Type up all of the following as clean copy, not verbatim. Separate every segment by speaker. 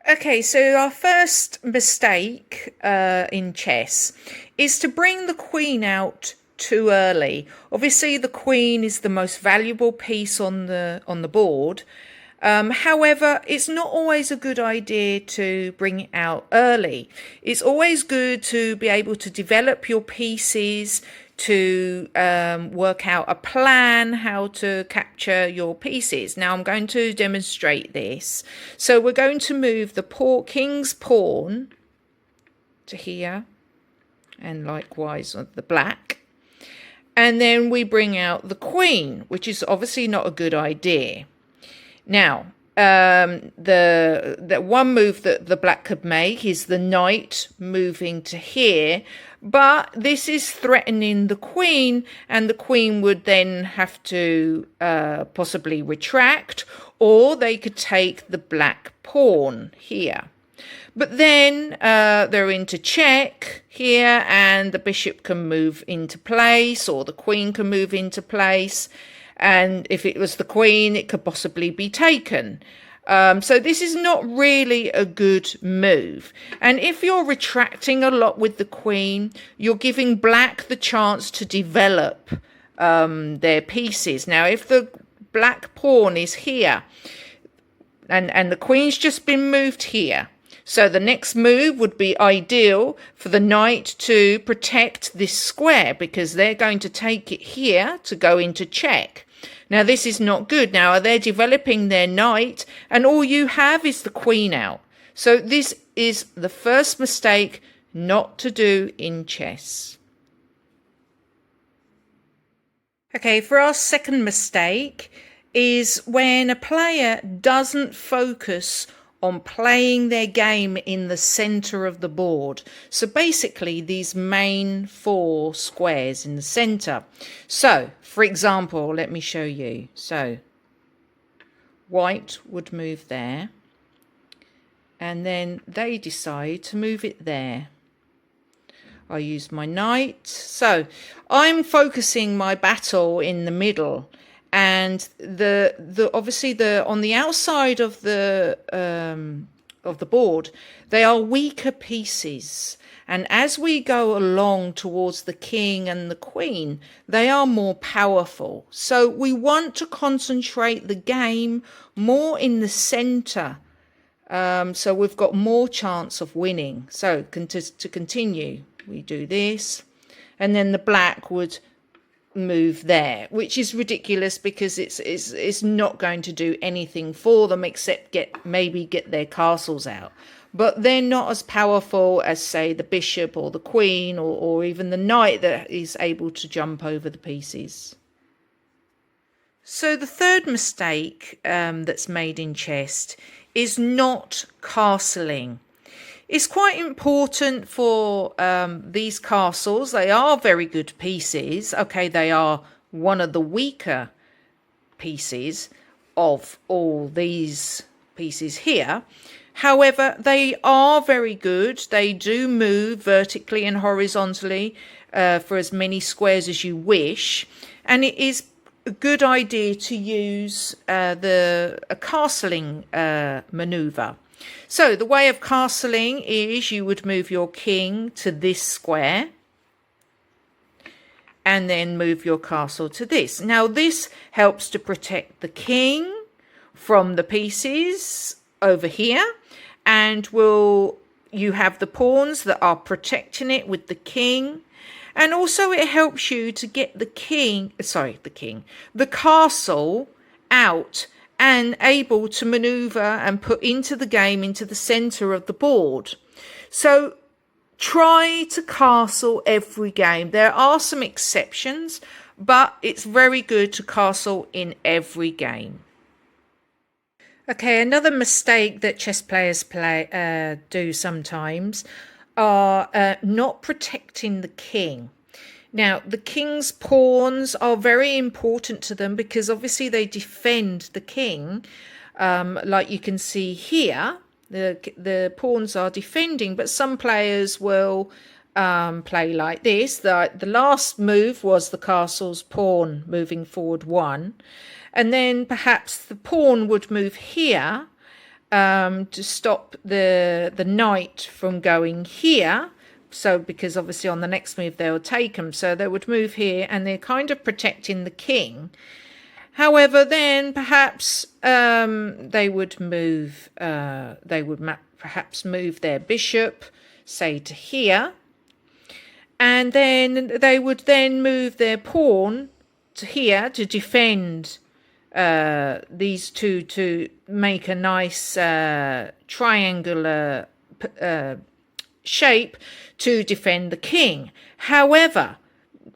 Speaker 1: Okay, so our first mistake in chess is to bring the queen out too early. Obviously, the queen is the most valuable piece on the board. However, it's not always a good idea to bring it out early. It's always good to be able to develop your pieces, to work out a plan how to capture your pieces. Now I'm going to demonstrate this. So we're going to move the king's pawn to here, and likewise on the black. And then we bring out the queen, which is obviously not a good idea. Now, the one move that the black could make is the knight moving to here, but this is threatening the queen, and the queen would then have to possibly retract, or they could take the black pawn here. But then they're into check here, and the bishop can move into place, or the queen can move into place. And if it was the queen, it could possibly be taken. So this is not really a good move. And if you're retracting a lot with the queen, you're giving black the chance to develop their pieces. Now, if the black pawn is here, and the queen's just been moved here, so the next move would be ideal for the knight to protect this square, because they're going to take it here to go into check. Now this is not good. Now they're developing their knight, and all you have is the queen out. So this is the first mistake not to do in chess. Okay, for our second mistake is when a player doesn't focus on playing their game in the center of the board. So basically these main four squares in the center. So for example, let me show you. So white would move there, and then they decide to move it there. I use my knight. So I'm focusing my battle in the middle, and the obviously on the outside of the board, they are weaker pieces, and as we go along towards the king and the queen, they are more powerful. So we want to concentrate the game more in the center, so we've got more chance of winning. So to continue, we do this, and then the black would move there, which is ridiculous because it's not going to do anything for them except get their castles out. But they're not as powerful as, say, the bishop or the queen, or even the knight that is able to jump over the pieces. So the third mistake that's made in chess is not castling. It's quite important for these castles. They are very good pieces. Okay, they are one of the weaker pieces of all these pieces here. However, they are very good. They do move vertically and horizontally for as many squares as you wish. And it is a good idea to use a castling maneuver. So the way of castling is you would move your king to this square and then move your castle to this. Now this helps to protect the king from the pieces over here, and you have the pawns that are protecting it with the king, and also it helps you to get the castle out and able to maneuver and put into the game into the center of the board. So try to castle every game. There are some exceptions, but it's very good to castle in every game. Okay, another mistake that chess players do sometimes are not protecting the king. Now, the king's pawns are very important to them because obviously they defend the king. Like you can see here, the pawns are defending, but some players will play like this. The last move was the castle's pawn moving forward one, and then perhaps the pawn would move here to stop the knight from going here. So because obviously on the next move they'll take them, so they would move here and they're kind of protecting the king. However, then perhaps they would move perhaps move their bishop, say, to here, and then they would then move their pawn to here to defend these two, to make a nice triangular shape to defend the king. However,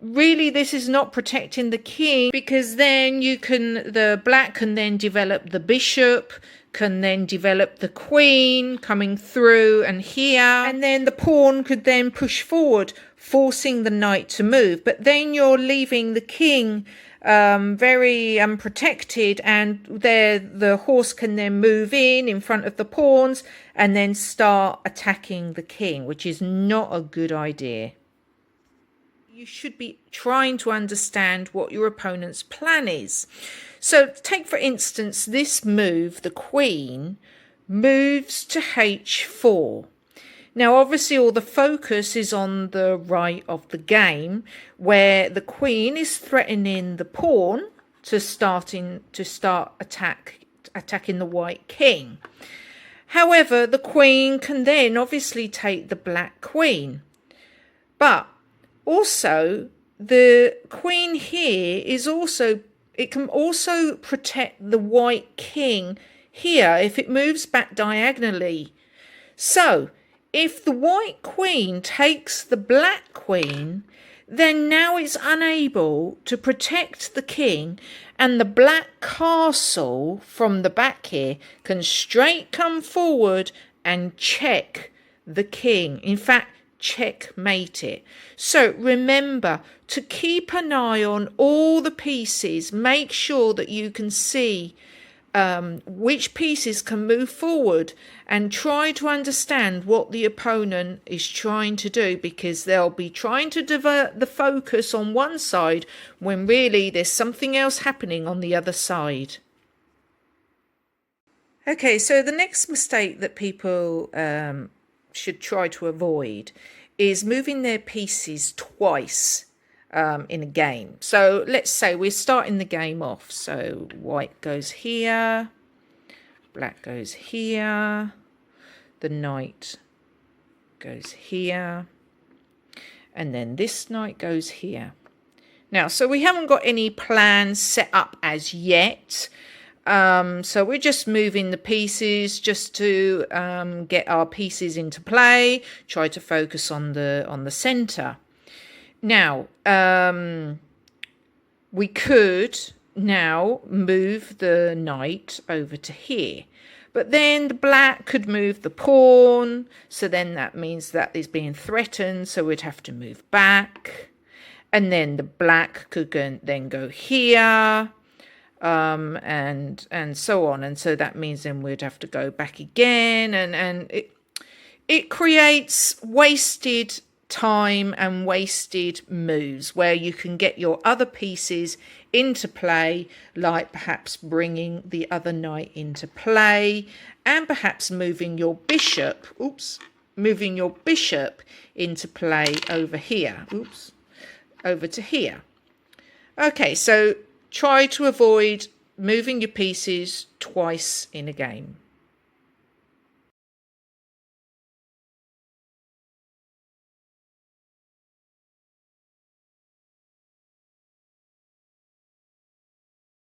Speaker 1: really this is not protecting the king, because then the black can then develop the bishop, can then develop the queen coming through and here, and then the pawn could then push forward, forcing the knight to move. But then you're leaving the king very unprotected, and the horse can then move in front of the pawns and then start attacking the king, which is not a good idea. You should be trying to understand what your opponent's plan is. So take, for instance, this move, the queen moves to h4. Now, obviously, all the focus is on the right of the game, where the queen is threatening the pawn to start attacking the white king. However, the queen can then obviously take the black queen. But also, the queen here it can also protect the white king here if it moves back diagonally. So, if the white queen takes the black queen, then now it's unable to protect the king, and the black castle from the back here can straight come forward and check the king. In fact, checkmate it. So remember to keep an eye on all the pieces. Make sure that you can see which pieces can move forward, and try to understand what the opponent is trying to do, because they'll be trying to divert the focus on one side when really there's something else happening on the other side. Okay, so the next mistake that people should try to avoid is moving their pieces twice in a game. So let's say we're starting the game off. So white goes here, black goes here, the knight goes here, and then this knight goes here. Now, so we haven't got any plans set up as yet. So we're just moving the pieces just to get our pieces into play, try to focus on the center. Now, we could now move the knight over to here, but then the black could move the pawn, so then that means that is being threatened, so we'd have to move back, and then the black could then go here, and so on, and so that means then we'd have to go back again, and it creates wasted time and wasted moves where you can get your other pieces into play, like perhaps bringing the other knight into play, and perhaps moving your bishop into play over here, over to here. Okay, so try to avoid moving your pieces twice in a game.